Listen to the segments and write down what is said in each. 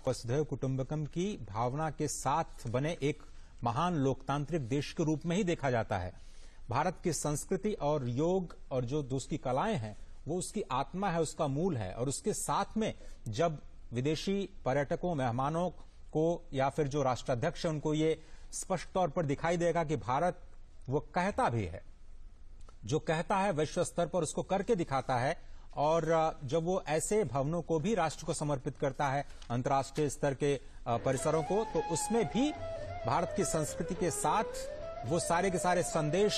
वसुधैव कुटुंबकम की भावना के साथ बने एक महान लोकतांत्रिक देश के रूप में ही देखा जाता है। भारत की संस्कृति और योग और जो उसकी कलाएं हैं वो उसकी आत्मा है, उसका मूल है। और उसके साथ में जब विदेशी पर्यटकों, मेहमानों को या फिर जो राष्ट्राध्यक्ष है उनको ये स्पष्ट तौर पर दिखाई देगा कि भारत वो कहता भी है, जो कहता है विश्व स्तर पर उसको करके दिखाता है। और जब वो ऐसे भवनों को भी राष्ट्र को समर्पित करता है, अंतर्राष्ट्रीय स्तर के परिसरों को, तो उसमें भी भारत की संस्कृति के साथ वो सारे के सारे संदेश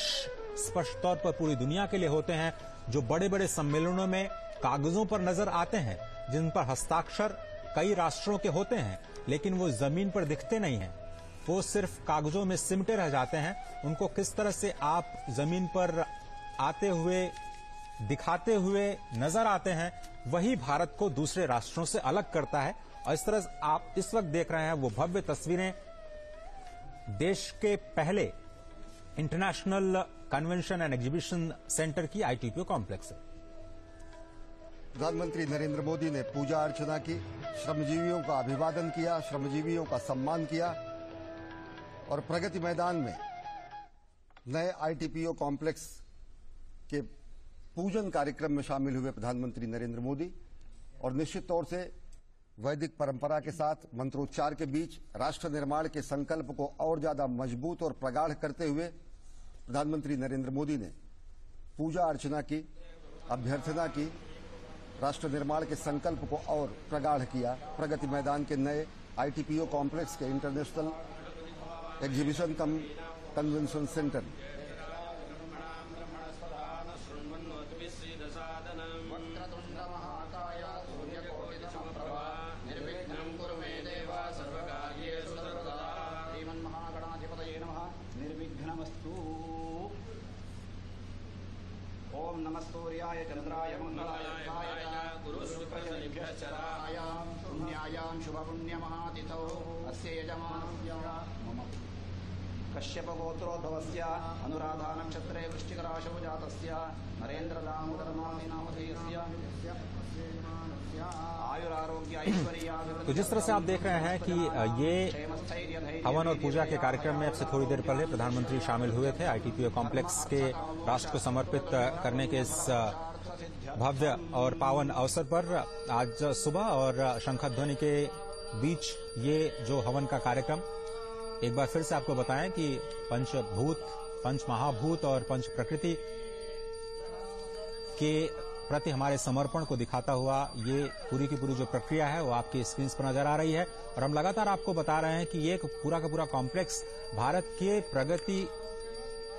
स्पष्ट तौर पर पूरी दुनिया के लिए होते हैं, जो बड़े बड़े सम्मेलनों में कागजों पर नजर आते हैं, जिन पर हस्ताक्षर कई राष्ट्रों के होते हैं, लेकिन वो जमीन पर दिखते नहीं हैं, वो सिर्फ कागजों में सिमटे रह जाते हैं। उनको किस तरह से आप जमीन पर आते हुए, दिखाते हुए नजर आते हैं, वही भारत को दूसरे राष्ट्रों से अलग करता है। और इस तरह से आप इस वक्त देख रहे हैं वो भव्य तस्वीरें देश के पहले international convention and exhibition centre की आईटीपीओ कॉम्प्लेक्स है। प्रधानमंत्री नरेंद्र मोदी ने पूजा अर्चना की, श्रमजीवियों का अभिवादन किया, श्रमजीवियों का सम्मान किया और प्रगति मैदान में नए आईटीपीओ कॉम्प्लेक्स के पूजन कार्यक्रम में शामिल हुए प्रधानमंत्री नरेंद्र मोदी। और निश्चित तौर से वैदिक परंपरा के साथ मंत्रोच्चार के बीच राष्ट्र निर्माण के संकल्प को और ज्यादा मजबूत और प्रगाढ़ करते हुए प्रधानमंत्री नरेंद्र मोदी ने पूजा अर्चना की, अभ्यर्थना की, राष्ट्र निर्माण के संकल्प को और प्रगाढ़ किया। प्रगति मैदान के नए आईटीपीओ कॉम्प्लेक्स के international exhibition cum convention centre ओम नमस्तूर्याय चंद्राय मंगलाय गुरुशुक्रशनिभ्यश्चरायां पुण्यायां शुभपुण्यमहातिथौ अस्य यजमानस्य कश्यपगोत्रोद्भवस्य अनुराधा नक्षत्रे वृश्चिकराशौ जातस्य नरेन्द्रदामोदरनामधेयस्य आयुरारोग्य ऐश्वर्याभिवृद्धि। तो जिस तरह से आप देख रहे हैं कि ये हवन और पूजा के कार्यक्रम में अब से थोड़ी देर पहले प्रधानमंत्री शामिल हुए थे। आईटीपीओ कॉम्प्लेक्स के राष्ट्र को समर्पित करने के इस भव्य और पावन अवसर पर आज सुबह और शंखध्वनि के बीच ये जो हवन का कार्यक्रम, एक बार फिर से आपको बताएं कि पंचभूत, पंच महाभूत और पंच प्रकृति के प्रति हमारे समर्पण को दिखाता हुआ ये पूरी की पूरी जो प्रक्रिया है वो आपकी स्क्रीन पर नजर आ रही है। और हम लगातार आपको बता रहे हैं कि ये पूरा का पूरा कॉम्प्लेक्स भारत के प्रगति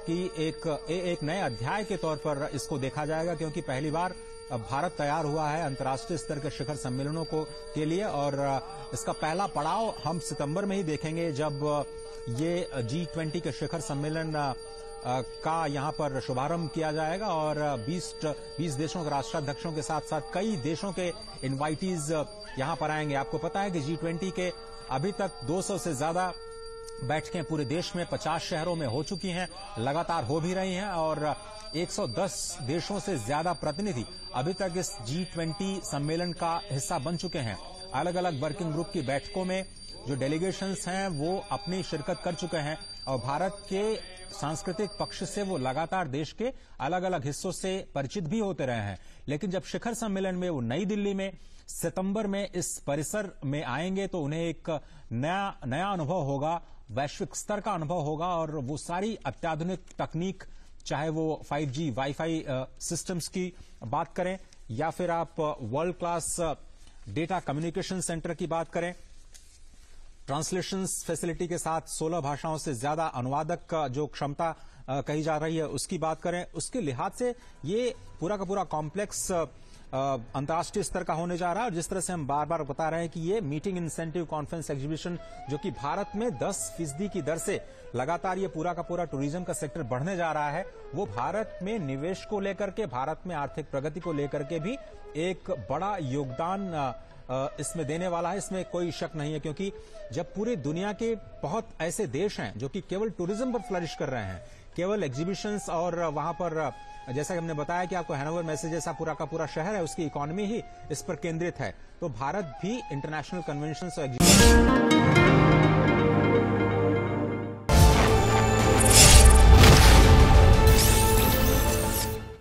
की एक नए अध्याय के तौर पर इसको देखा जाएगा, क्योंकि पहली बार भारत तैयार हुआ है अंतर्राष्ट्रीय स्तर के शिखर सम्मेलनों के लिए। और इसका पहला पड़ाव हम सितंबर में ही देखेंगे, जब ये G20 के शिखर सम्मेलन का यहां पर शुभारंभ किया जाएगा। और 20 देशों के राष्ट्राध्यक्षों के साथ साथ कई देशों के इनवाइटीज यहां पर आएंगे। आपको पता है कि G20 के अभी तक 200 से ज्यादा बैठकें पूरे देश में 50 शहरों में हो चुकी हैं, लगातार हो भी रही हैं। और 110 देशों से ज्यादा प्रतिनिधि अभी तक इस G20 सम्मेलन का हिस्सा बन चुके हैं। अलग अलग वर्किंग ग्रुप की बैठकों में जो डेलीगेशंस हैं वो अपनी शिरकत कर चुके हैं। और भारत के सांस्कृतिक पक्ष से वो लगातार देश के अलग अलग हिस्सों से परिचित भी होते रहे हैं। लेकिन जब शिखर सम्मेलन में वो नई दिल्ली में सितंबर में इस परिसर में आएंगे तो उन्हें एक नया अनुभव होगा, वैश्विक स्तर का अनुभव होगा। और वो सारी अत्याधुनिक तकनीक, चाहे वो 5G वाईफाई सिस्टम्स की बात करें या फिर आप world class data communication centre की बात करें, ट्रांसलेशन फैसिलिटी के साथ 16 भाषाओं से ज्यादा अनुवादक का जो क्षमता कही जा रही है उसकी बात करें, उसके लिहाज से ये पूरा का पूरा कॉम्प्लेक्स अंतर्राष्ट्रीय स्तर का होने जा रहा है। और जिस तरह से हम बार बार बता रहे हैं कि ये मीटिंग इंसेंटिव कॉन्फ्रेंस एग्जीबिशन, जो कि भारत में 10% की दर से लगातार ये पूरा का पूरा टूरिज्म का सेक्टर बढ़ने जा रहा है, वो भारत में निवेश को लेकर के, भारत में आर्थिक प्रगति को लेकर के भी एक बड़ा योगदान इसमें देने वाला है, इसमें कोई शक नहीं है, क्योंकि जब पूरी दुनिया के बहुत ऐसे देश हैं जो कि केवल टूरिज्म पर फ्लरिश कर रहे हैं, केवल एग्जीबिशंस और वहां पर जैसा कि हमने बताया कि आपको हैनोवर मैसेज जैसा पूरा का पूरा शहर है, उसकी इकोनॉमी ही इस पर केंद्रित है, तो भारत भी इंटरनेशनल कन्वेंशन और